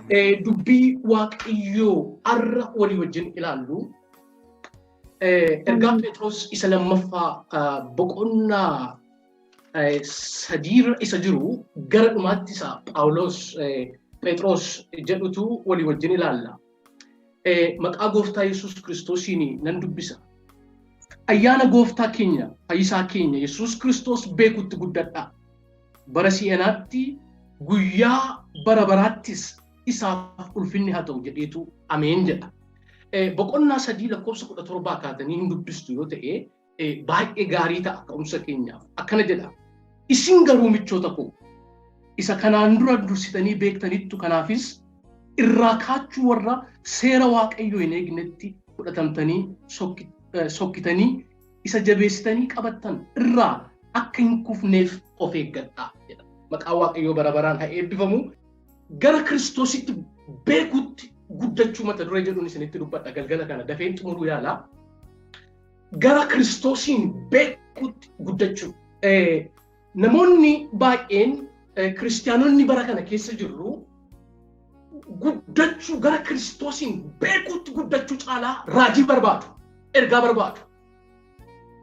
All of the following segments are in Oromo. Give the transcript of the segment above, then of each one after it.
dubbii Waaqayyoo arra walii wajjin ilaallu ergaa Phexros isa lammaffaa boqonnaa sadiirra isa jiru gara dhumaatti isa Phaawulos Phexros jedhutu walii wajjin ilaalla. Maqaa Gooftaa Yesuus Kiristoosiin nan dubbisa. Ayyaana Gooftaa keenya Fayyisaa keenya Yesuus Kiristoos beekuutti guddadhaa. Bara si'anaatti guyyaa bara baraattis isaaf ulfinni haa ta'u jedheetu ameen jedha. Boqonnaa 3:17 kaatanii hin dubbistu yoo ta'e baay'ee gaarii ta'a ka'umsa keenyaaf. Akkana jedha. Isin garuu michoota koo isa kanaan dura dursitanii beektaniittu kanaafis irraa kaachuu warra seera Waaqayyoo hin eegnetti fudhatamtanii sokkitanii isa jabeessitanii qabattan irraa akka hin kufneef of eeggadhaa jedha. Maqaa Waaqayyoo bara baraan haa eebbifamu. Gara Kiristoositti beekuutti guddachuu mata duree jedhuun isinitti dubbadha galgala kana dafeen xumuruu yaala. Gara Kiristoosiin beekuutti guddachuu. Namoonni baay'een kiristaanonni bara kana keessa jirru guddachuu gara Kiristoosiin beekuutti guddachuu caalaa raajii barbaadu, ergaa barbaadu.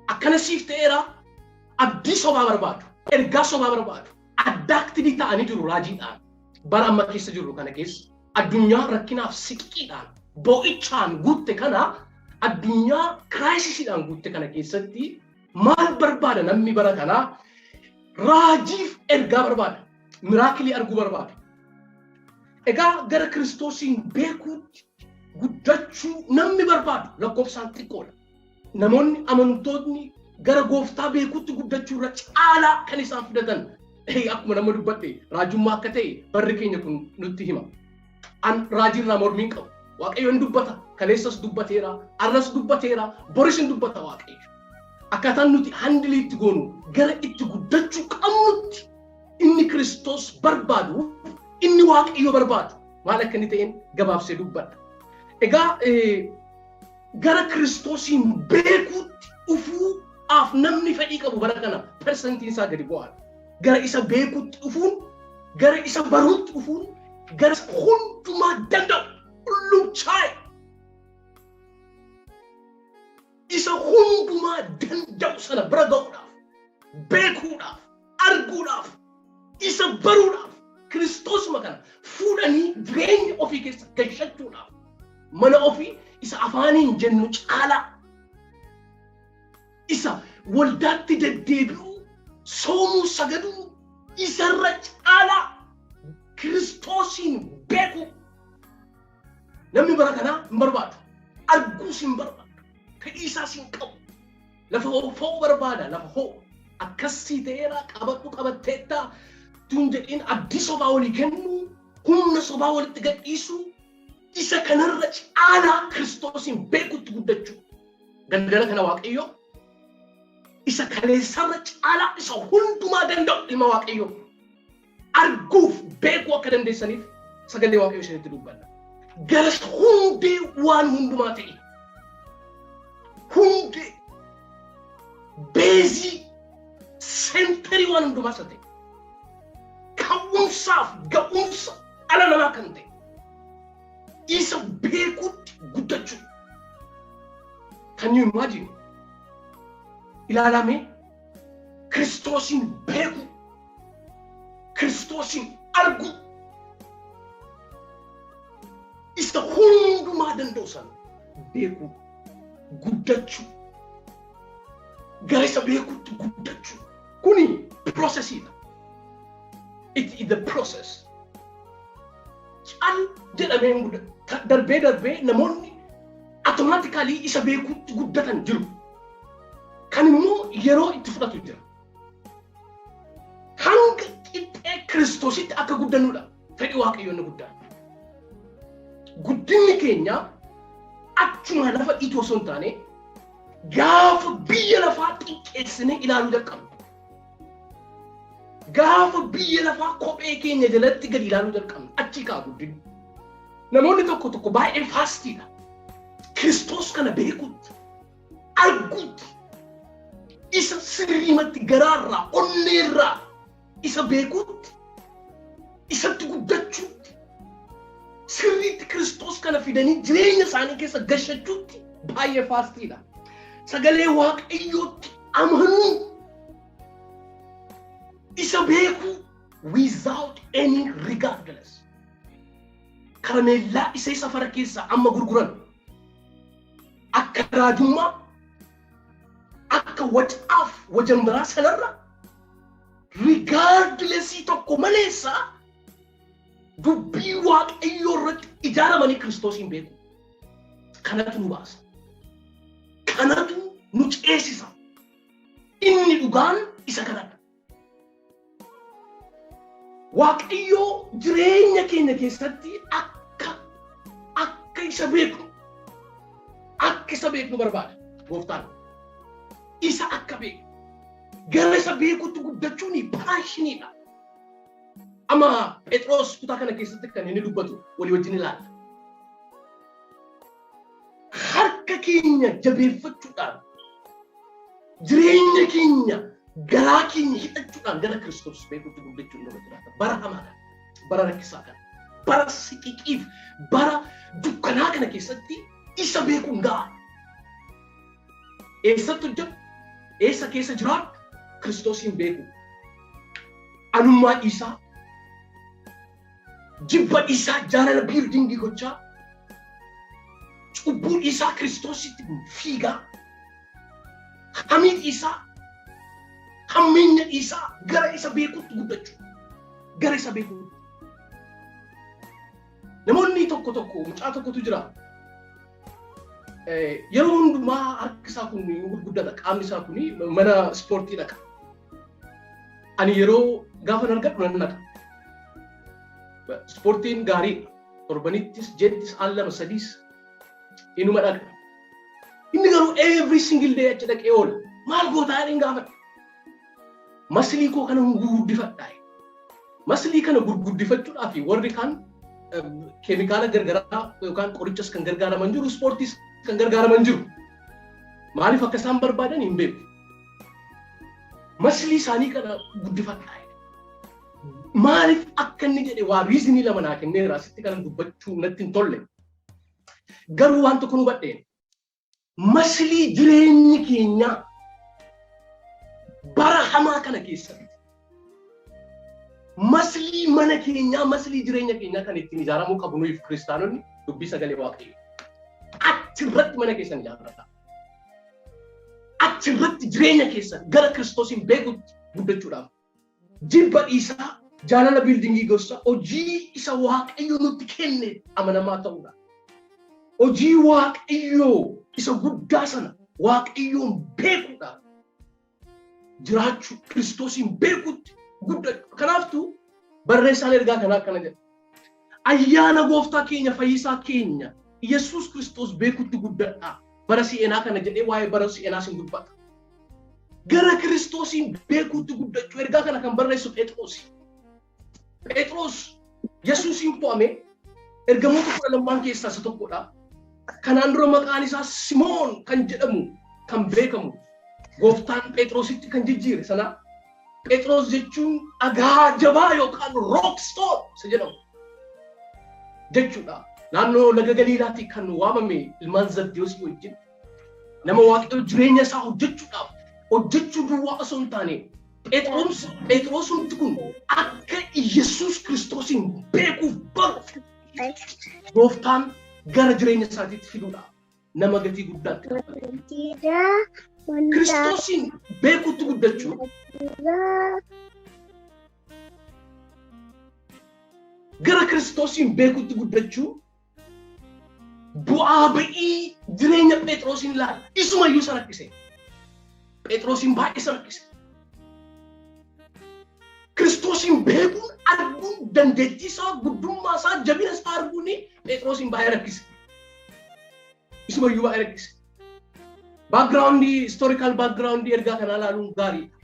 Akkana siif ta'eera abdii sobaa barbaadu, ergaa sobaa barbaadu. Addaaktiivii ta'anii jiru raajiidhaan. Bara amma keessa jirru kana keessa addunyaa rakkinaaf siqiidhaan boo'ichaan guutte kana addunyaa kiraayisiidhaan guutte kana keessatti maal barbaada namni bara kanaa? Raajiif ergaa barbaada. Miraakilii arguu barbaada. Egaa gara Kiristoosiin beekuutti guddachuu namni barbaadu lakkoofsaan xiqqoodha. Namoonni amantoonni gara Gooftaa beekuutti guddachuu irra caalaa kan isaan fudhatan akkuma nama dubbadhe raajummaa akka ta'e barri keenya kun nutti hima. An raajii irraa mormii qabu. Waaqayyoon dubbata. Kaleessas dubbateera. Arras dubbateera. Boris hin dubbata Waaqayyo. Akkaataan nuti handiliitti goonu gara itti guddachuu qabnutti inni Kiristoos barbaadu inni Waaqayyo barbaadu maal akka inni ta'een gabaabsee dubbadha. Egaa gara Kiristoosiin beekuutti dhufuudhaaf namni fedhii qabu bara kana persentiin isaa gadi bu'aadha. Gara isa beekuutti dhufuun, gara isa baruutti dhufuun, gara hundumaa danda'u ulluchaa'e. Isa hundumaa danda'u sana bira ga'uudhaaf, beekuudhaaf, arguudhaaf, isa baruudhaaf, Kiristoosuma kana fuudhanii jireenya ofii keessa galchachuudhaaf, mana ofii isa afaaniin jennu caalaa, isa waldaatti deddeebi'uu, soomuu sagaduu, isarra caalaa Kiristoosiin beekuu. Namni bara kanaa hin barbaadu, arguus hin barbaadu. Fedhii isaas hin qabu. Lafa ho'u barbaada, lafa ho'u. Akkasii ta'eera qabadhu qabatteetta tun jedhiin abdii sobaa walii kennu, humna sobaa walitti gadhiisu, isa kanarra caalaa Kiristoosiin beekuutti guddachuu. Galgala kana Waaqayyo isa kaleessarra caalaa isa hundumaa danda'u ilma Waaqayyo arguuf beekuu akka dandeessaniif sagalee Waaqayyo isinitti dubbadha. Gara hundee waan hundumaa ta'e. Hundee beezii seenterii waan hundumaa isa ta'e. Ka'umsaaf ga'umsa dhala namaa kan ta'e. Isa beekuutti guddachuu. Can you imagine? Ilaalame Kiristoosiin beeku, Kiristoosiin argu, isa hundumaa danda'u sana beeku, guddachuu, gara isa beekuutti guddachuu. Kuni processiidha. It is the process. Caal jedhamee darbee namoonni automatically isa beekuutti guddatan jiru. Kan immoo yeroo itti fudhatu jira. Hanga qixxee Kiristoositti akka guddannuudha fedhii Waaqayyoon guddaan. Guddinni keenya achuma lafa itoo osoo hin taane gaafa biyya lafaa xiqqeessinee ilaaluu jalqabna. Gaafa biyya lafaa kophee keenya jalatti gadi ilaaluu jalqabna. Achii kaa guddinni. Namoonni tokko baay'ee faastiidha. Kiristoos kana beekuutti, arguutti, isa sirriimatti garaarraa, onneerraa isa beekuutti, isatti guddachuutti sirriitti Kiristoos kana fidanii jireenya isaanii keessa gashachuutti baay'ee faastiidha. Sagalee Waaqayyootti amanuu isa beekuu without any regardless. Karameellaa isa safara keessa amma gurguran akka raajummaa akka wacaaf wajambaraa sanarra regardlessii tokko maleessa dubbii Waaqayyoo irratti ijaaramanii Kiristoosiin beeku. Kanatu nu baasa. Kanatu nu ceesisa. Inni dhugaan isa kanadha. Waaqayyoo jireenya keenya keessatti akka isa beeknu barbaada. Gooftaan isa akka beeku. Gara isa beekutti guddachuun paashiniidha. Amma Phexros kutaa kana keessatti kan inni dubbatu walii wajjin ilaalla. Harka keenya jabeeffachuudhaan jireenya keenya garaa keenya hidhachuudhaan gara Kiristoos beekutti guddachuun nama jiraata. Bara hamaa kana, bara rakkisaa kana, bara siqiqiif, bara dukkanaa kana keessatti isa beekuun ga'a. Eessatti hojjetu? Eessa keessa jiraatu? Kiristoosiin beeku. Anummaa isaa, jibba isaa jaalala biildingii gochaa, cubbuu isaa Kiristoositti fiigaa, hamiin isaa, hammeenya isaa gara isa beekutti guddachuu. Gara isa beekutti. Namoonni tokko mucaa tokkotu jira. Yeroo hundumaa harki isaa kun gurguddaadha. Qaamni isaa kun mana ispoortii dhaqa. Ani yeroo gaafa argadhu nan naqa. Ispoortiin gaariidha. Torbanittis, jettis, al lama sadiis inuma dhaqa. Inni garuu every single day achi dhaqee oola. Maal gootaa jedheen gaafadha. Maslii koo kana gurguddifadhaa. Maslii kana gurguddifachuudhaaf warri kaan keemikaala gargaraa yookaan qorichas kan gargaaraman jiru, ispoortiis kan gargaaraman jiru. Maaliif akka isaan barbaadan hin beeku. Maslii isaanii kana guddifadhaa. Maaliif akka inni jedhe waa riizinii lama naa kenneera asitti kana dubbachuu natti hin tolle. Garuu waan tokko nu hubadheen. Maslii jireenyi keenyaa bara hamaa kana keessatti maslii mana keenyaa, maslii jireenya keenyaa kan ittiin ijaaramuu qabu nuyi kiristaanonni dubbii sagalee Waaqayyoo. Achirratti mana keessan ijaarrata. Achirratti jireenya keessan gara Kiristoosiin beekutti guddachuudhaaf. Jibba isaa jaalala biildingii gosa hojii isa Waaqayyo nutti kenne amanamaa ta'uudha. Hojii Waaqayyoo isa guddaa sana Waaqayyoon beekuudhaaf. Jiraachuu Kiristoosiin beekutti guddachuu. Kanaaftuu barreessaan ergaa kanaa akkana jedha. Ayyaana gooftaa keenya fayyisaa keenya Yesuus Kiristoos beekutti guddadhaa. Bara si'eenaa kana jedhee waa'ee bara si'eenaa sin dubbata. Gara Kiristoosiin beekutti guddachuu ergaa kana kan barreessu Phexrosi. Phexros Yesuusiin fo'ame ergamoota 12 keessaa isa tokkodha. Kanaan dura maqaan isaa Simoon kan jedhamu kan beekamu. Gooftaan Phexrositti kan jijjiire sana Phexros jechuun dhagaa jabaa yookaan rockstone isa jedhamu jechuudha. Naannoo laga Galiilaatti kan waamame ilmaan Zabdewoos wajjin nama Waaqayyo jireenya isaa hojjechuu duwwaa osoo hin taane Phexrosumti kun akka Yesuus Kiristoosiin beekuuf baru gooftaan gara jireenya isaatiitti fiduudha. Nama gatii guddaatti Kiristoosiin beekutti guddachuu gara Kiristoosiin beekutti guddachuu bu'aa ba'ii jireenya Phexrosiin ilaala. Isumayyuu isa rakkise. Phexrosiin baay'ee isa rakkise. Kiristoosiin beekuun arguun dandeettii isaa, guddummaa isaa, jabina isaa arguun Phexrosiin baay'ee rakkise. Isumayyuu baay'ee rakkise. Historical background ergaa kana ilaaluun gaariidha.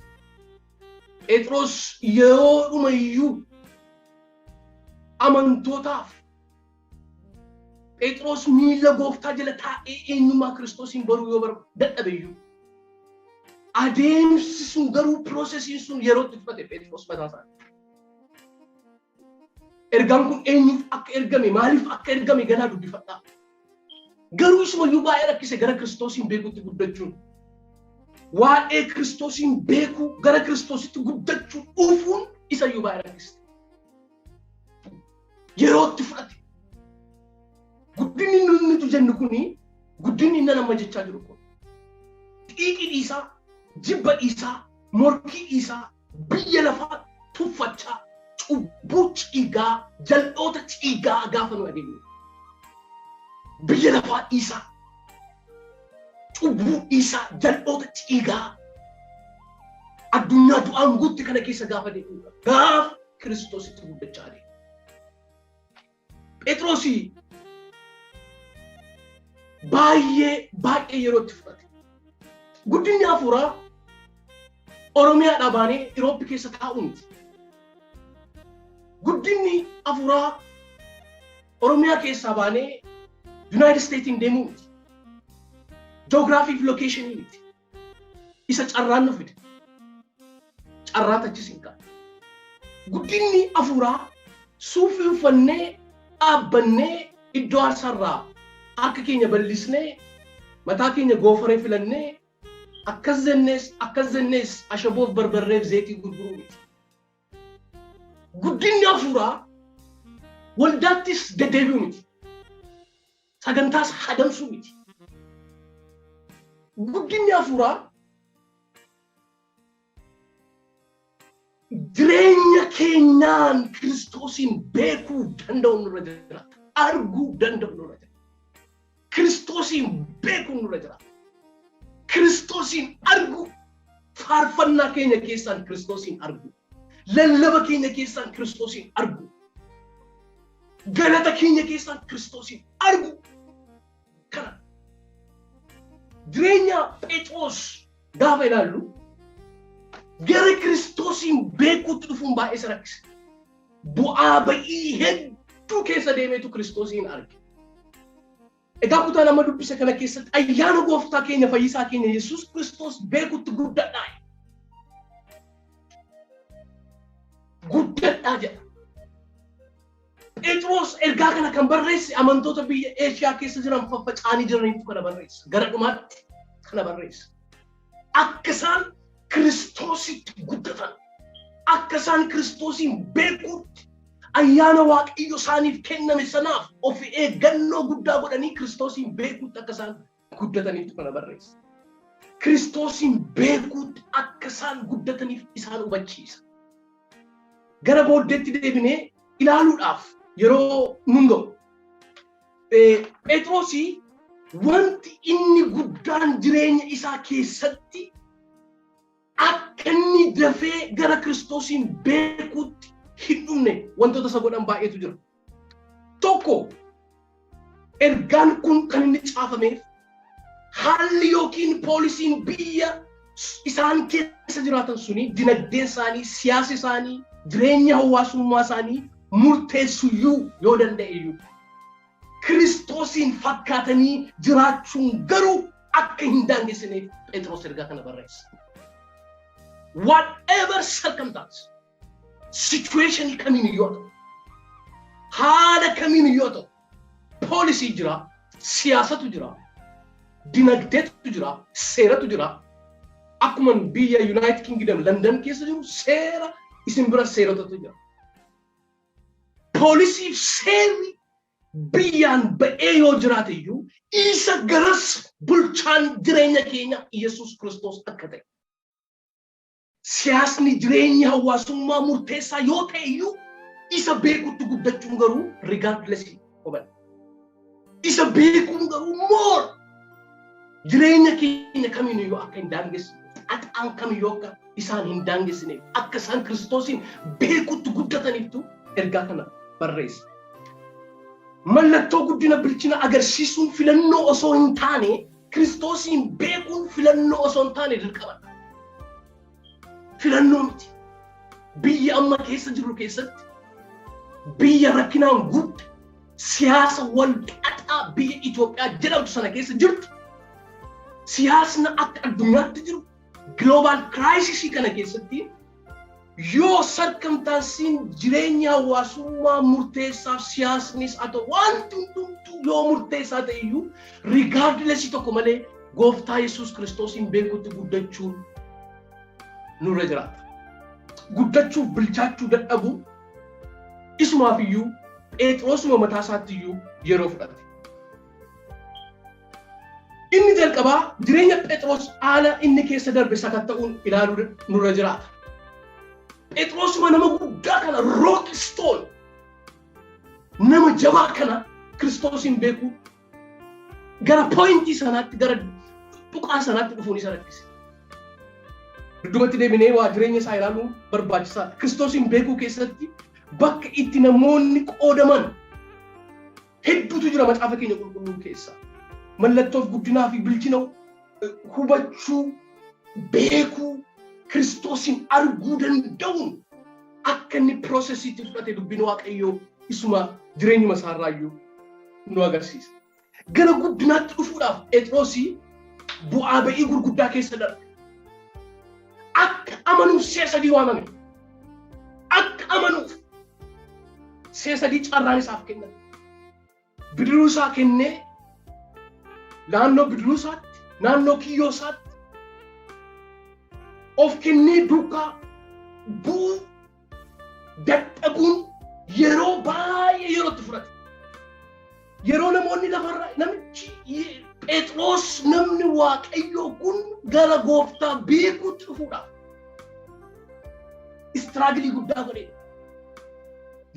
Phexros yeroo dhumayyuu amantootaaf Phexros miila gooftaa jala taa'ee eenyummaa Kiristoosiin baruu yoo dadhabeyyuu adeemsi sun garuu piroosesiin sun yeroo itti fudhate Phexros mataa isaa. Ergaan kun eenyuuf akka ergame maaliif akka ergame ganaa dubbifadhaa. Garuu isumayyuu baay'ee rakkise gara Kiristoosiin beekuutti guddachuun. Waa'ee Kiristoosiin beekuu gara Kiristoositti guddachuu dhufuun isayyuu baay'ee rakkise. Yerootti fudhate. Guddinni nuti jennu kuni guddinni inni nama jechaa jiru kun. Xiiqii dhiisaa, jibba dhiisaa, morkii dhiisaa, biyya lafaa tuffachaa, cubbuu ciigaa, jal'oota ciigaa gaafa nu adeemnu. Biyya lafaa dhiisaa, cubbuu dhiisaa, jal'oota ciigaa, addunyaa du'aan guutti kana keessa gaafa deemnu. Gaafa Kiristoositti guddachaa adeemu. Phexrosi baay'ee yerootti fudhate. Guddinni hafuuraa Oromiyaadhaa baanee Iroopi keessa taa'u miti. Guddinni hafuuraa Oromiyaa keessaa baanee United Statesin deemuu miti. Geographic location miti. Isa carraan nu fide. Carraa tachis hin qabu. Guddinni hafuuraa suufii uffannee dhaabbannee iddoo aarsaarraa harka keenya bal'isnee mataa keenya goofaree filannee akkas jennees ashaboof barbarreef zeetii gurguruu miti. Guddinni hafuuraa waldaattis deddeebi'u miti. Sagantaas hadamsuu miti. Guddinni hafuuraa jireenya keenyaan Kiristoosin beekuu danda'u nurra jira. Arguu danda'u nurra jira. Kiristoosin beekuu nurra jira. Kiristoosin arguu faarfannaa keenya keessaan Kiristoosin arguu. Lallaba keenya keessaan Kiristoosin arguu. Galata keenya keessaan Kiristoosin arguu. Kana jireenya Phexros gaafa ilaallu gara Kiristoosin beekuutti dhufuun baay'ee isa rakkise. Bu'aa ba'ii hedduu keessa deemeetu Kiristoosin arge. Egaa kutaa nama dubbise kana keessatti ayyaana gooftaa keenya fayyisaa keenya Yesuus Kiristoos beekuutti guddadhaa. Guddadhaa jedha. Phexros ergaa kana kan barreesse amantoota biyya Eeshiyaa keessa jiran faffaca'anii jiraniitu kana barreesse. Gara dhumaatti kana barreesse. Akka isaan Kiristoositti guddatan, akka isaan Kiristoosin beekuutti ayyaana Waaqayyo isaaniif kenname sanaaf of eeggannoo guddaa godhanii Kiristoosin beekuutti akka isaan guddataniitu kana barreesse. Kiristoosin beekuutti akka isaan guddataniif isaan hubachiisa. Gara booddeetti deebinee ilaaluudhaaf yeroo nun ga'u. Phexrosi wanti inni guddaan jireenya isaa keessatti akka inni dafee gara Kiristoosin beekuutti hin dhumne wantoota isa godhan baay'eetu jira. Tokko ergaan kun kan inni caafameef haalli yookiin poolisiin biyya isaan keessa jiraatan suni dinagdeen isaanii, siyaasa isaanii, jireenya hawaasummaa isaanii murteessuyyuu yoo danda'eyyuu Kiristoosin fakkaatanii jiraachuun garuu akka hin daangessineef Phexros ergaa kana barreesse. Whatever circumstance, situation coming yoo haala kamiin yoo ta'u, poolisii jira, siyaasatu jira, dinagdeetu jira, seeratu jira. Akkuma biyya United Kingdom London keessa jiru seera isin bira seerotatu jira. Poolisiif seerri biyyaan ba'ee yoo jiraate iyyuu isa garas bulchaan jireenya keenya Yesuus Kiristoos akka ta'e. Siyaasni jireenya hawaasummaa murteessaa yoo ta'e iyyuu isa beekuutti guddachuun garuu regardlessly oban. Isa beekuun garuu more jireenya keenya kamiiyyuu akka hin daangessine, axaan kamiyyuu akka isaan hin daangessineef akka isaan Kiristoosin beekuutti guddataniiftu ergaa kana barreesse. Mallattoo guddina bilchina agarsiisuun filannoo osoo hin taane, Kiristoosin beekuun filannoo osoo hin taane dirqama. Filannoo miti. Biyya amma keessa jiru keessatti biyya rakkinaan guddaa siyaasa wal xaxaa biyya Itoophiyaa jedhamtu sana keessa jirtu siyaasni akka addunyaatti jiru global crisis kana keessatti yoo sarkamtaasiin jireenya hawaasummaa murteessaaf siyaasnis haa ta'u wanti hundumtuu yoo murteessaa ta'e iyyuu regardless tokko malee gooftaa Yesuus Kiristoosiin beekuutti guddachuun nurra jiraata. Guddachuuf bilchaachuu dadhabu isumaaf iyyuu Phexrosuma mataa isaatti iyyuu yeroo fudhate. Inni jalqabaa jireenya Phexros haala inni keessa darbe sakatta'uun ilaaluu nurra jiraata. Phexrosuma nama guddaa kana rock stone nama jabaa kana Kiristoosiin beekuu gara pointii sanaatti gara tuqaa sanaatti dhufuun isa rakkise. Dudubatti deebinee waa jireenya isaa ilaaluun barbaachisaadha. Kiristoosiin beekuu keessatti bakka itti namoonni qoodaman hedduutu jira macaafa keenya qulqulluu keessa. Mallattoof guddinaa fi bilchina hubachuu beekuu Kiristoosiin arguu danda'uun akka inni piroosesiitti fudhate dubbiin Waaqayyoo isuma jireenyuma isaarraayyuu nu agarsiisa. Gara guddinaatti dhufuudhaaf Phexrosii bu'aa ba'ii gurguddaa keessa darbe. Akka amanuuf si'a sadii waamame. Akka amanuuf si'a sadii carraan isaaf kenname. Bidiruu isaa kennee naannoo bidiruu isaatti, naannoo kiyyoo isaatti of kennee duukaa bu'uu dadhabuun yeroo baay'ee yerootti fudhate. Yeroo namoonni lafarraa namichi Phexros namni Waaqayyoo kun gara gooftaa beekuutti dhufuudhaaf istraagilii guddaa godhe.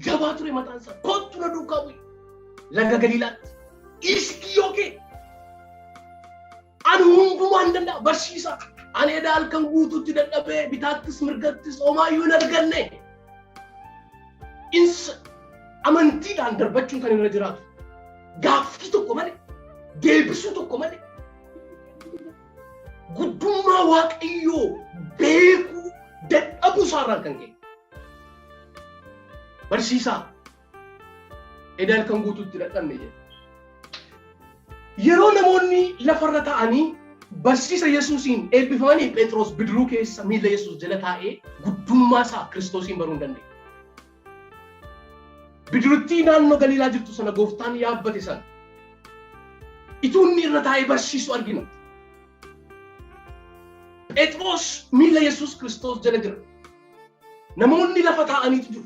Jabaa ture mataan isaa kottu na duukaa bu'e laga Galiilaatti. Iskiyoo kee ani hundumaan danda'a barsiisaa. Ani edaa halkan guutuutti dadhabee bitaattis mirgattis homaayyuu hin arganne. Insa amantiidhaan darbachuun kan irra jiraatu. Gaaffii tokko malee, deebisuu tokko malee. Guddummaa Waaqayyoo beekuu dadhabuu isaarraan kan ka'e. Barsiisaa edaa halkan guutuutti dadhabne jedhe. Yeroo namoonni lafarra ta'anii barsiisa Yesuusiin eebbifamanii Phexros bidiruu keessa miila Yesuus jala taa'ee guddummaa isaa Kiristoosiin baruu hin dandeenye. Bidiruttii naannoo Galiilaa jirtu sana gooftaan yaabbate sana ituu inni irra taa'ee barsiisu argina. Phexros miila Yesuus Kiristoos jala jira. Namoonni lafa taa'aniitu jiru.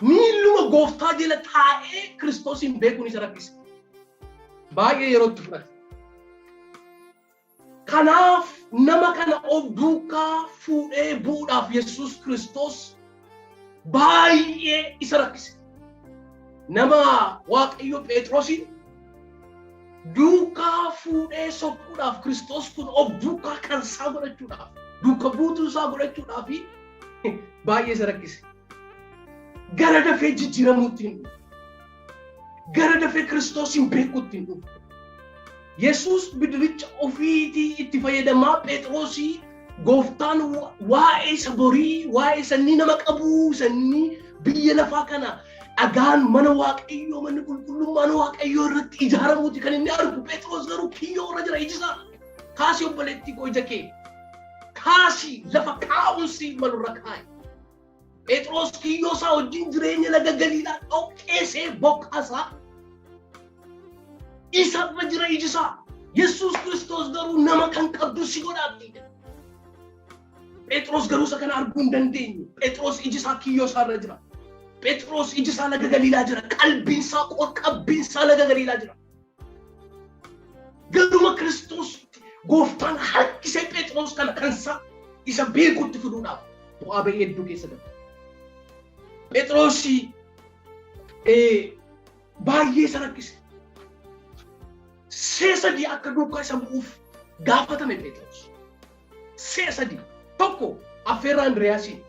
Miiluma gooftaa jala taa'ee Kiristoosiin beekuun isa rakkise. Baay'ee yerootti fudhate. Kanaaf nama kana of duukaa fuudhee bu'uudhaaf Yesuus Kiristoos baay'ee isa rakkise. Nama Waaqayyo Phexrosiin duukaa fuudhee sokkuudhaaf Kiristoos kun of duukaa kan isaa godhachuudhaaf duuka buutuu isaa godhachuudhaaf baay'ee isa rakkise. Gara dafee jijjiiramuutti hin dhufu. Gara dafee Kiristoosiin beekuutti hin dhufu. Yesuus bidiricha ofiitii itti fayyadamaa Phexrosii gooftaan waa'ee isa borii, waa'ee sannii nama qabuu, sannii biyya lafaa kana dhagaan mana Waaqayyoo, manni qulqullummaan Waaqayyoo irratti ijaaramuuti kan inni argu. Phexros garuu kiyyoo irra jira ijisaa. Kaasii obboleettii koo ija kee. Kaasii lafa kaa'umsi malurra kaa'i. Phexros kiyyoo isaa wajjin jireenya laga Galiilaa dhoqqeesee boqqaasaa. Isarra jira ijisaa. Yesuus Kiristoos garuu nama kan qabdu si godhaatti. Phexros garuu isa kana arguu hin dandeenye. Phexros ijisaa kiyyoo isaarra jira. Phexros ijisaa laga Galiilaa jira. Qalbiinsaa qorqabbiinsaa laga Galiilaa jira. Garuma Kiristoos gooftaan harkisee Phexros kana kansaa isa beekuutti fiduudhaaf bu'aa ba'ii hedduu keessa darbe. Phexros baay'ee isa rakkise. Si'a sadii akka duukaa isa bu'uuf gaafatame Phexros. Si'a sadii tokko affeerraa Andriyaasiin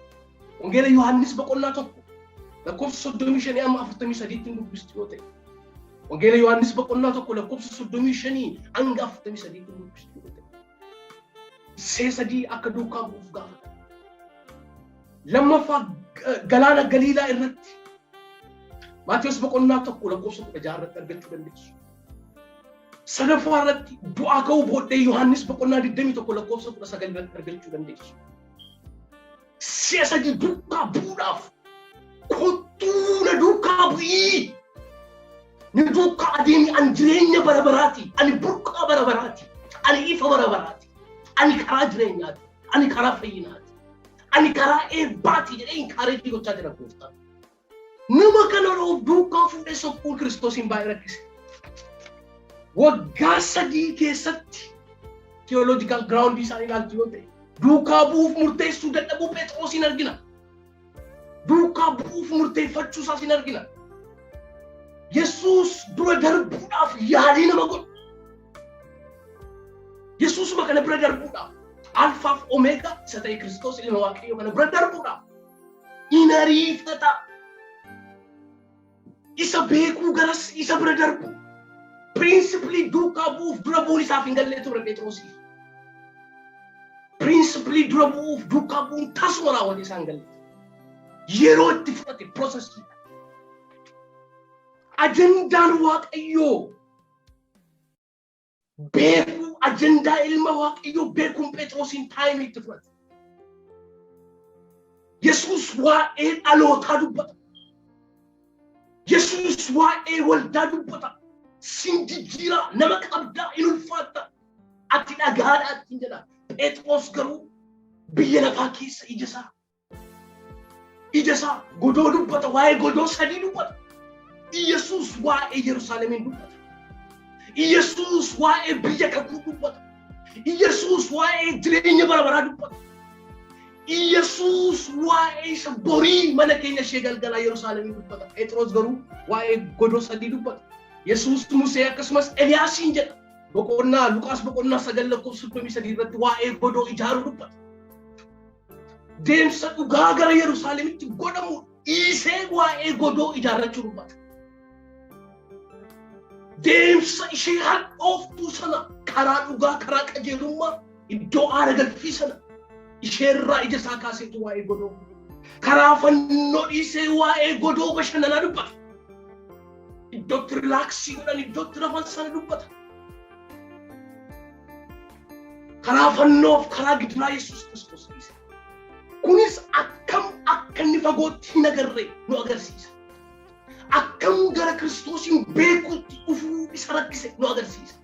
Wangeela Yohaannis boqonnaa tokko lakkoofsa 35 amma 43 dubbistu yoo ta'e. Wangeela Yohaannis boqonnaa tokko lakkoofsa 35 hanga 43 dubbistu yoo ta'e. Si'a sadii akka duukaa bu'uuf gaafata. Lammaffaa galaana Galiilaa irratti Maatiyos boqonnaa tokko lakkoofsa 16 irratti argachuu dandeessu. Sadaffaa irratti du'aa ka'uu booddee Yohaannis boqonnaa 21 lakkoofsa 19 irratti argachuu dandeessu. Siasa di duukaa bu'uudhaaf kottuu na duukaa bu'ii. Ni duukaa adeemi ani jireenya bara baraati. Ani burqaa bara baraati. Ani ifa bara baraati. Ani karaa jireenyaati. Ani karaa fayyinaati. Ani karaa eebbaati jedhee inkaareejii gochaa jira gooftaan. Nama kana of duukaa fuudhee sokkuun Kiristoosiin baay'ee rakkise. Waggaa 3 keessatti theological ground isaanii ilaaltu yoo ta'e duukaa bu'uuf murteessuu dadhabuu Phexrosiin argina. Duukaa bu'uuf murteeffachuu isaas hin argina. Yesuus dura darbuudhaaf yaalii nama godhu. Yesuusuma kana bira darbuudhaaf alfaaf omeegaa isa ta'e Kiristoos ilma Waaqayyoo kana bira darbuudhaaf hin ariifata. Isa beekuu garas isa bira darbu. Principally duukaa bu'uuf dura bu'uun isaaf hin gallee ture Phexrosiif. Principally dura bu'uuf duukaa bu'uun tasuma raawwate isaan galle. Yeroo itti fudhate processii. Ajandaan Waaqayyoo beekuu ajandaa ilma Waaqayyoo beekuun Phexrosiin taayimii itti fudhate. Yesuus waa'ee dhalootaa dubbata. Yesuus waa'ee waldaa dubbata. Sinjijjiira nama qabdaa hin ulfaatta. Ati dhagaadhaa ittiin jedha. Phexros garuu biyya lafaa keessa ija isaa godoo dubbata. Waa'ee godoo 3 dubbata. Yesuus waa'ee Yerusaalemiin dubbata. Yesuus waa'ee biyya kakuu dubbata. Yesuus waa'ee jireenya bara baraa dubbata. Yesuus waa'ee isa borii mana keenya ishee galgalaa Yerusaalemiin dubbata. Phexros garuu waa'ee godoo 3 dubbata. Yesuus Musee akkasumas Eliyaasiin jedha. Boqonnaa Luqaas boqonnaa 9:33 irratti waa'ee godoo ijaaruu dubbata. Deemsa dhugaa gara Yerusaalemitti godhamu dhiisee waa'ee godoo ijaarrachuu dubbata. Deemsa ishee hadhooftuu sana karaa dhugaa karaa qajeelummaa iddoo aara galfii sana isheerraa ija isaa kaaseetu waa'ee godoo. Karaa fannoo dhiisee waa'ee godoo bashannanaa dubbata. Iddootti rilaaksii godhan iddootti rafan sana dubbata. Karaa fannoof karaa gidiraa Yesuus Kiristoos dhiise. Kunis akkam akka inni fagootti hin agarre nu agarsiisa. Akkam gara Kiristoosiin beekuutti dhufuu isa rakkise nu agarsiisa.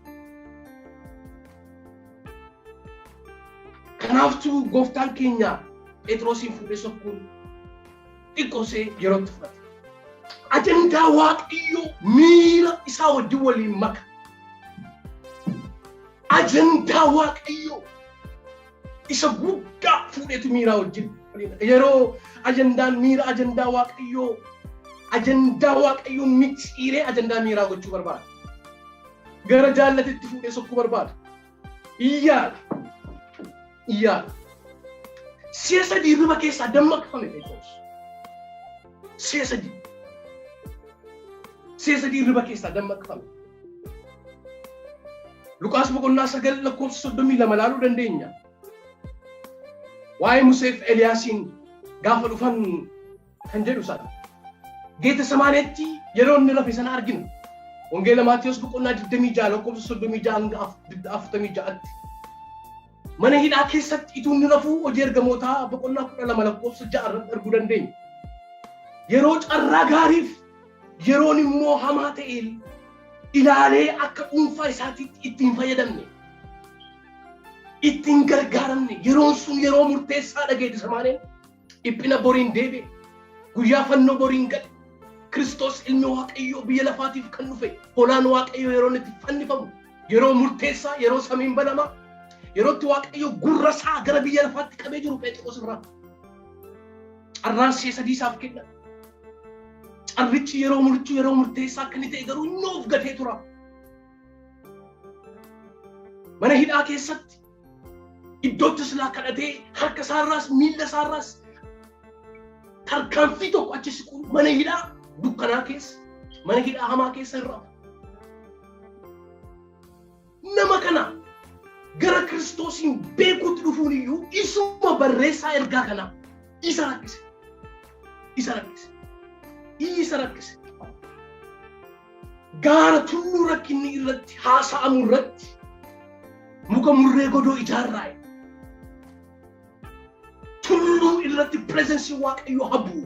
Kanaaftuu gooftaan keenya Phexrosiin fuudhee sokkuun xiqqoosee yerootti fudhate. Ajandaa Waaqayyoo miira isaa wajjin waliin maka. Ajandaa Waaqayyoo isa guddaa fuudheetu miiraa wajjin. Yeroo ajandaan miira ajandaa Waaqayyoo micciiree ajandaa miiraa gochuu barbaada. Gara jaallatetti fuudhee sokkuu barbaada. Iyyaadha. Si'a 3 riba keessaa dammaqfame Phexros. Si'a 3 riba keessaa dammaqfame. Luqaas boqonnaa 9:32 laaluu dandeenya. Waa'ee Museef Eliyaasiin gaafa dhufan kan jedhu sana. Geetsemaaneetti yeroo inni rafe sana argina. Wangeela Maatiyos boqonnaa 26:36-46tti. Mana hidhaa keessatti ituu inni rafuu hojii ergamootaa boqonnaa 12:6 irratti arguu dandeenya. Yeroo carraa gaariif yeroon immoo hamaa ta'e ilaalee akka dhuunfaa isaatiitti ittiin fayyadamne. Ittiin gargaaramne yeroon sun yeroo murteessaa Geetsemaneen dhiphina boriin deebi'e. Guyyaa fannoo boriin gale. Kiristoos ilmi Waaqayyoo biyya lafaatiif kan dhufe. Holaan Waaqayyoo yeroo itti fannifamu. Yeroo murteessaa yeroo samiin banamaa. Yerootti Waaqayyoo gurra isaa gara biyya lafaatti qabee jiru Phexros irraa. Carraan si'a 3 isaaf kenna. Carrichi yeroo murchuu yeroo murteessaa akka inni ta'e garuu inni of gatee tura. Mana hidhaa keessatti iddootti silaa kadhatee harka isaarraas miilla isaarraas tarkaanfii tokko achi siqu mana hidhaa dukkanaa keessa mana hidhaa hamaa keessa irraa. Nama kana gara Kiristoosiin beekuutti dhufuun iyyuu isuma barreessaa ergaa kanaa isa rakkise. Gaara tulluu rakkinni irratti haasa'amu irratti muka murree godoo ijaarraa'e. Tulluu irratti presence waaqayyo habu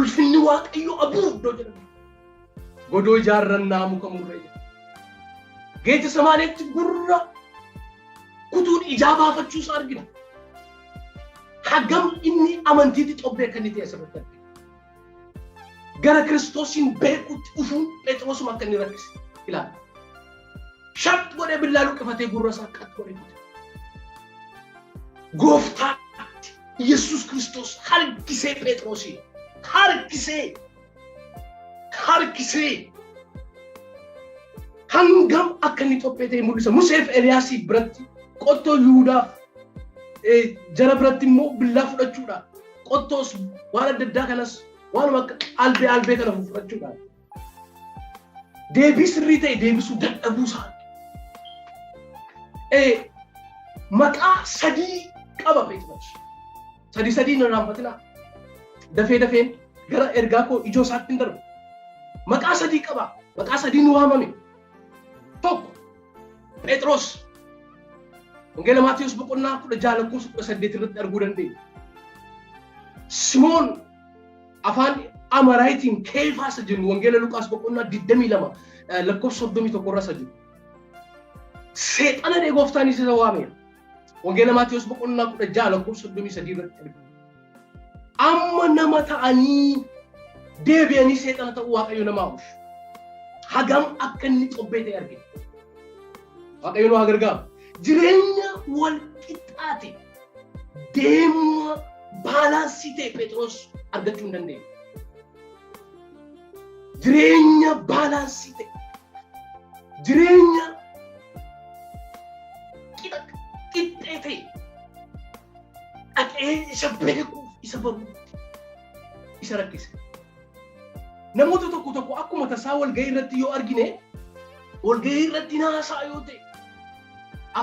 ulfinni waaqayyo abu iddoo jedhamu godoo ijaarrannaa muka murree geecha samaaneetti gurra kutuun ijaa baafachuus argina hagam inni amantiitti xobbee kan itti asirratti argina gara Kiristoosiin beekuutti dhufuun Phexrosuma akka inni rakkise ilaala shat godhee billaa luqqifatee gurra isaa qat godhee gooftaa Yesus Kristos harkisee Phexrosii harkisee hangam akka inni xobbee ta'e mul'isa Museef Eliyaasii biratti qottoo Yihuudaaf jara biratti immoo billaa fudhachuudha qottoos waan adda addaa kanas waan akka albee kana fudhachuudha deebii sirrii ta'e deebisuu dadhabuusaa maqaa sadii qaba Phexros sadii na raanfatina dafeen gara ergaa koo ijoo isaatti hin darbu maqaa sadii qaba maqaa sadii nu waamame tokko Phexros Wangeela Maatiyus boqonnaa 16 irratti arguu dandeenya Simoon afaan Amaraayitiin Keefaas jennu Wangeela Luqaas boqonnaa 22 lakkoofsa 31 irra jiru seexana gooftaan isa waamee Wangeela Maatiyus boqonnaa 16 lakkoofsa 33 irratti argina amma nama ta'anii deebi'anii seexana ta'uu waaqayyo namaa oolchu hagam akka inni xobbee ta'e argina waaqayyo nu haa gargaaru jireenya wal qixxaate deemuma baalaansii ta'e Phexros argachuu hin dandeenye jireenya baalaansii ta'e jireenya qixxee ta'e dhaqee isa beekuuf isa baruutti isa rakkise namoota tokko akkuma tasaa walgahii irratti yoo argine walgahii irratti naasaa yoo ta'e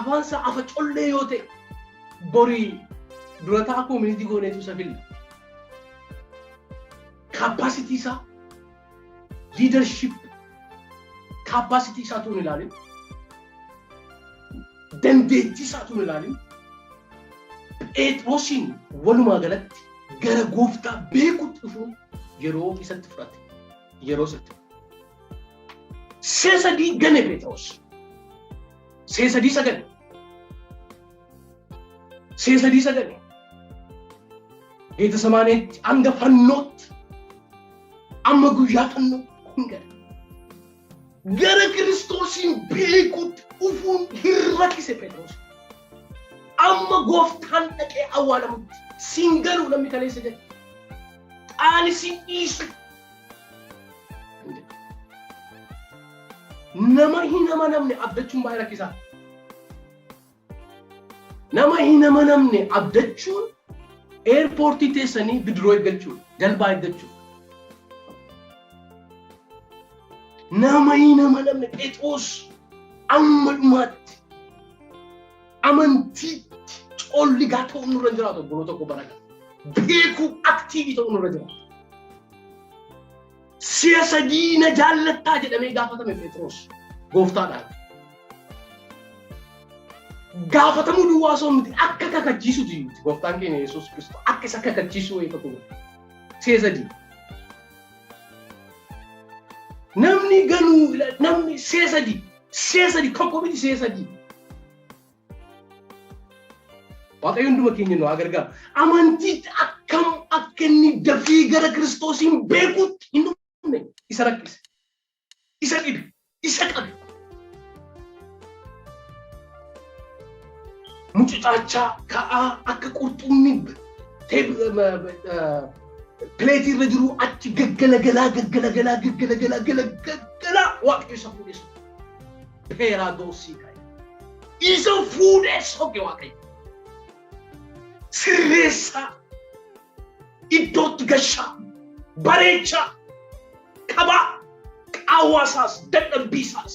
afaansa afa collee yoo ta'e borii durataa community gooneetu isa filla capacity isaa leadership capacity isaa tuun ilaalin dandeettii isaa tuun ilaalin Phexrosiin walumaa galatti gara gooftaa beekuutti dhufuun yeroo isatti fudhate yeroo isatti seesadii gane Phexros seesadii sagane geeta samaaneetti hanga fannootti amma guyyaa fannoo hin gara Kiristoosiin beekuutti dhufuun hin rakkise Phexros amma gooftaan dhaqee awwaalamutti siin galuu namni kaleessa jedhe qaali siin dhiisu nama hin amanamne abdachuun baay'ee rakkisaa nama hin amanamne abdachuun airportii teessanii bidiroo eeggachuun jalbaa eeggachuun nama hin amanamne Phexros amma dhumaatti amantiitti colligaa ta'uu nurra jiraatu obboloota tokko baraka beekuu aktiivii ta'uu nurra jiraatu si'a sadii na jaallattaa jedhamee gaafatame Phexros gooftaadhaan gaafatamuu duwwaa osoo miti akka kakachiisu jiruuti gooftaan keenya Yesuus Kiristoos akka isa kakachiisu eeggatu si'a sadii namni ganuu namni si'a sadii tokko miti si'a sadii waaqayyo hunduma keenya nu haa gargaaru amantiitti akkam akka inni dafii gara Kiristoosiin beekuutti hin dhufne isa rakkise isa dhibe isa qabe mucucaachaa ka'aa akka qurxummii pileetii irra jiru achi gaggalagalaa waaqayyo isa fuudhee peeraa doosii ka'e isa fuudhee soge waaqayyo sirreessaa iddootti gashaa bareechaa qabaa qaawwaasaas dadhabbiisaas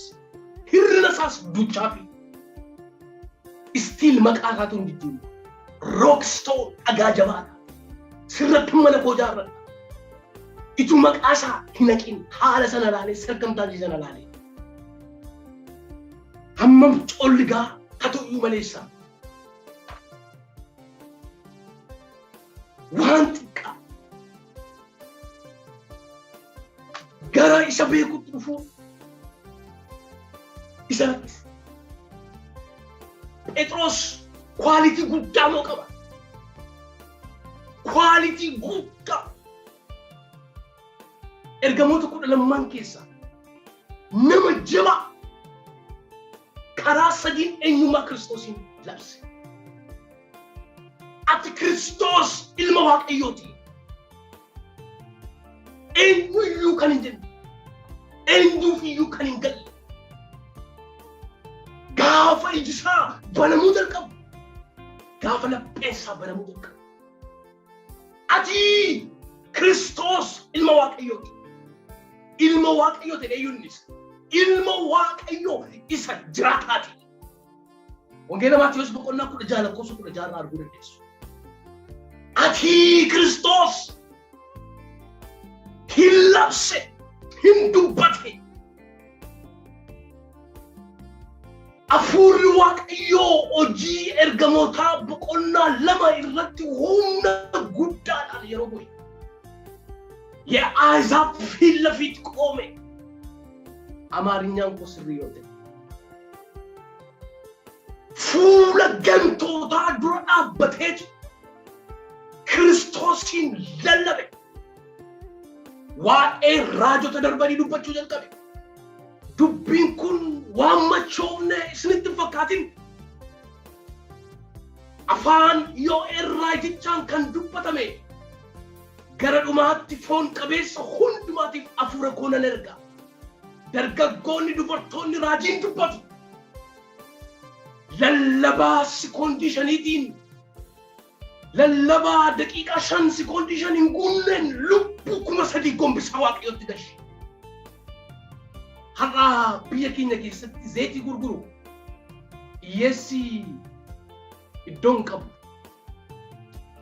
hirrinasaas duuchaa fi istiil maqaa isaatu hin jijjiiru rookstoon dhagaa jabaadha sirratti mana koo jaarradha ituu maqaa isaa hin haqin haala sana laalee sarkamtaanjii sana laalee hammam colligaa haa ta'uyyuu maleessaa waan xiqqaa gara isa beekuutti dhufuu isa rakkisa. Phexros quality guddaa moo qaba? Quality guddaa. Ergamoota 12 keessa nama jabaa karaa sadiin eenyummaa Kiristoosiin labse. Ati Kiristoos ilma Waaqayyooti. Eenyuyyuu kan hin jenne, eenyuufiyyuu kan hin galle. Gaafa ijisaa banamuu jalqabu, gaafa lapheensaa banamuu jalqabu. Ati Kiristoos ilma Waaqayyooti. Ilma Waaqayyoo ta'e eenyuunis ilma Waaqayyoo isa jiraataati. Wangeelaa Maatiyos boqonnaa 16 arguu dandeessu. Ati Kiristoos hin labse, hin dubbate. Hafuurri Waaqayyoo hojii ergamootaa boqonnaa 2 irratti humna guddaadhaan yeroo bu'e. የአሕዛብ ፊት ለፊት ቆመ። አማርኛን ኮስሪዮት ፉለ ገንቶታ ዱራ አበቴት ክርስቶስን ለለበ ዋኤ ራጆ ተደርበኒ ዱበቹ ጀልቀበ ዱቢን ኩን ዋመቾነ ስንት ፈካቲን አፋን ዮ ኤራጅቻን ከን ዱበተሜ gara dhumaatti foon qabeessa hundumaatiif hafuura koona erga. Dargaggoonni dubartoonni raajiin dubbatu. Lallabaa sekoondishaniitiin lallabaa daqiiqaa 5 sekoondishaniin guunneen lubbuu 3,000 gombisaa Waaqayyootti gashi. Har'a biyya keenya keessatti zayitii gurguru hiyyeessi iddoon qabu.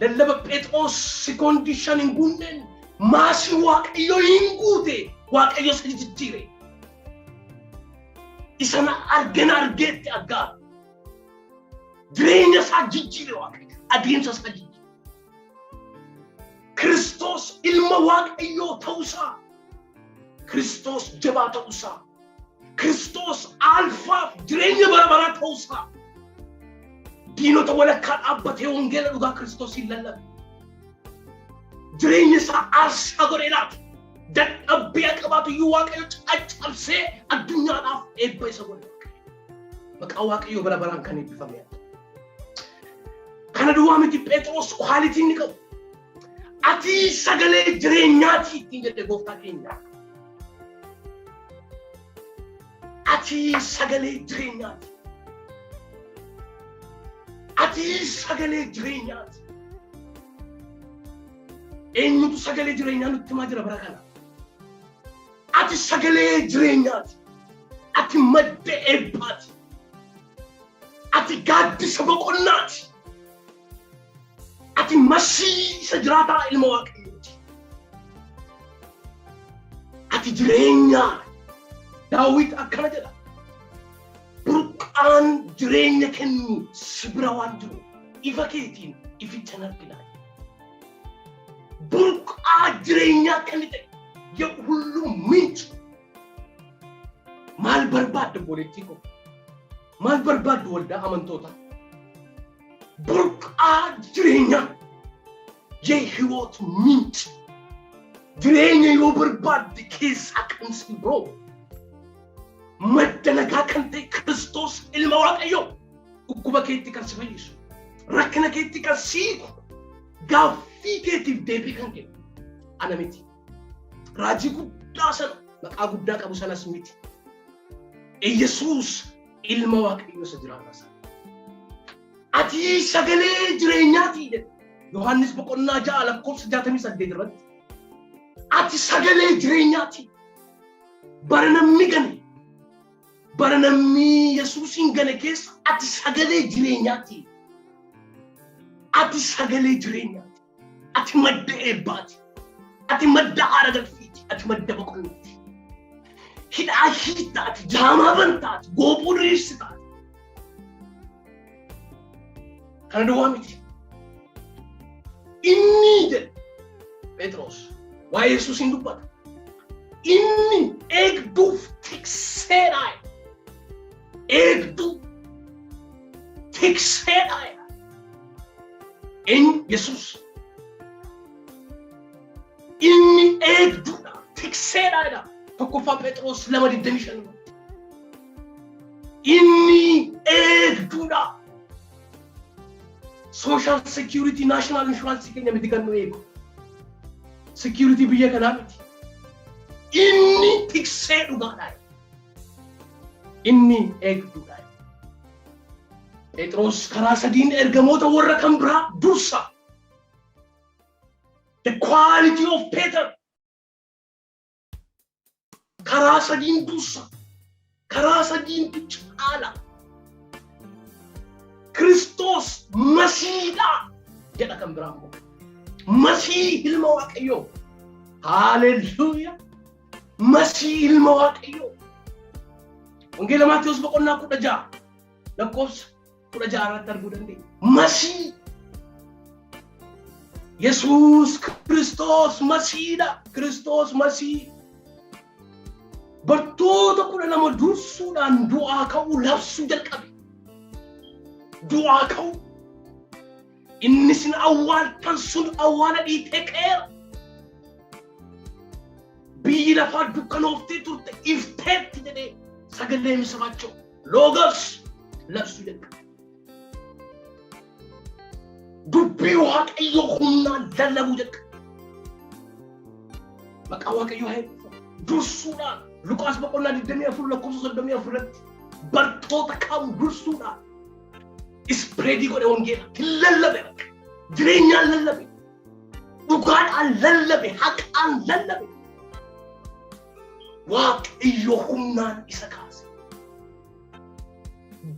Lallaba Phexros sekoondishaniin guunneen maasii Waaqayyoo hin guute Waaqayyoo isa jijjiire. Isana argeetti aggaa. Jireenya isaa jijjiire Waaqayyo. Adeemsa isaa jijjiire. Kiristoos ilma Waaqayyoo ta'uusaa. Kiristoos jabaa ta'uusaa. Kiristoos alfaaf jireenya bara baraa ta'uusaa. diinota walakkaa dhaabbatee wangeela dhugaa Kiristoosiin lallabe. Jireenya isaa aarsaa godhee laatu. Dadhabbii qabaatu iyyuu Waaqayyo caccabsee addunyaadhaaf eebba isa godhe. Maqaa Waaqayyoo bara baraan kan eebbifame. Kana duwwaa miti Phexros quality inni qabu. Ati sagalee jireenyaati ittiin jedhe gooftaa keenya. Ati sagalee jireenyaati. Ati sagalee jireenyaati. Eenyutu sagalee jireenyaa nutti himaa jira bara kana? Ati sagalee jireenyaati. Ati madda eebbaati. Ati gaaddisa boqonnaati. Ati masii isa jiraataa ilma Waaqayyooti. Ati jireenyaa. Daawit akkana jedha. Burqaan jireenya kennu si bira waan jiru ifa keetiin ificha argina. Burqaa jireenyaa kennite yaa hulluu minci. Maal barbaadde boleettii ko? Maal barbaadde waldaa amantoota? Burqaa jireenyaa yaa hiwoot minci. Jireenya yoo barbaadde keessaa kan si biroo. Madda nagaa kan ta'e Kiristoos ilma Waaqayyoo dhukkuba keetti kan si fayyisu, rakkina keetti kan siiqu, gaaffii keetiif deebii kan kennu ana miti. Raajii guddaa sana maqaa guddaa qabu sanas miti. Yesuus ilma Waaqayyoo isa jiraataa sana. Ati sagalee jireenyaati jedhe Yohaannis boqonnaa 6 lakkoofsa 68 irratti. Ati sagalee jireenyaati. Bara namni gane. Bara namni Yesuusin gane keessa ati sagalee jireenyaati. Ati sagalee jireenyaati. Ati madda eebbaati. Ati madda haara galfiiti. Ati madda boqonnaati. Hidhaa hiitaati. Jaamaa bantaati. Goobuu diriirsitaati. Kana duwwaa miti. inni jedhe Phexros waa'ee Yesuusiin dubbata. Inni eegduuf tikseedha. Eegduu tikseedha. Inni Yesuus inni eegduudha tikseedha. Tokkoffaa Phexros 2:25. Inni eegduudha. Social security national insurance keenya miti kan nu eegu. Security biyya kanaa miti. Inni tiksee dhugaadha. Inni eegduudha. Phexros karaa sadiin ergamoota warra kan biraa dursa. The quality of Peter. Karaa sadiin dursa. Karaa sadiin caala. Kristos Masiidha jedha kan biraan immoo. Masii ilma Waaqayyoo. Hallelujah. Masii ilma Waaqayyoo. Wangeela Maatiyos 16 lakkoofsa 16 irratti arguu dandeenya. Masii. Yesuus Kristos Masiidha. Kristos Masii. Bartoota 12 dursuudhaan du'aa ka'uu labsuu jalqabe. Du'aa ka'uu. Inni sin awwaaltan sun awwaala dhiitee ka'eera. Biyyi lafaa dukkanooftee turte ifteetti jedhee sagalee misiraachoo Logos labsuu jalqabe. Dubbii Waaqayyoo humnaan lallabuu jalqabe. Maqaa Waaqayyoo haa eebbifamu. Dursuudhaan Luqaas 24 lakkoofsa 34 irratti bartoota kam dursuudhaan ispreedii godhe wangeela lallabe. Jireenyaan lallabe. Dhugaadhaan lallabe. Haqaan lallabe. Waaqayyo humnaan isa kaase.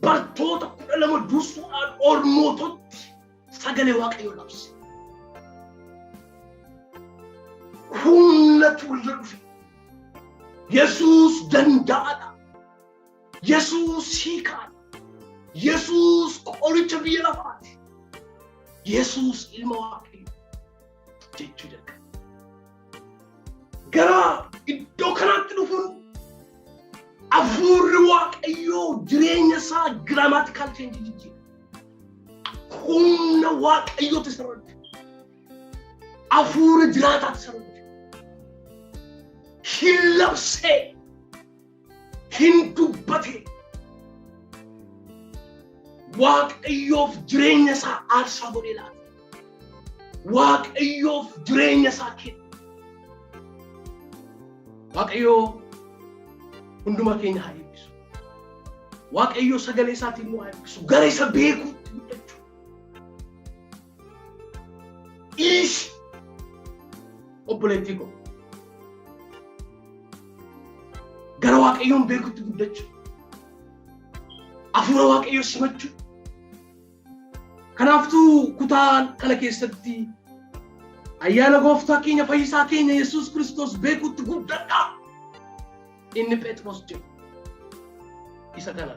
Bartoota 12 dursuudhaan ormoototti sagalee Waaqayyo labse. Humnatu irra dhufe. Yesuus danda'aadha. Yesuus hiikaadha. Yesuus qoricha biyya lafaati. Yesuus ilma Waaqayyoo jechuu jalqabe. Gara iddoo kanaatti dhufuun hafuurri Waaqayyoo jireenya isaa grammatical change jijjiira. Humna Waaqayyootu isa irratti. Hafuura jiraataatu isa irratti. Hin labsee. Hin dubbatee. Waaqayyoof jireenya isaa aarsaa godhee laata. Waaqayyoof jireenya isaa kenna. Waaqayyoo hunduma keenya haa eebbisu. Waaqayyoo sagalee isaatiin nu haa eebbisu. Gara isa beekuutti guddachuu. Ishi obboleettii koo. Gara Waaqayyoon beekuutti guddachuu. Hafuura Waaqayyoo simachuu. Kanaaftuu kutaan kana keessatti ayyaana gooftaa keenya fayyisaa keenya Yesuus Kristos beekuutti guddadhaa. Inni Phexros jedhu isa kana.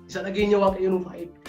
Isa dhageenya Waaqayyo nuuf haa eebbisu.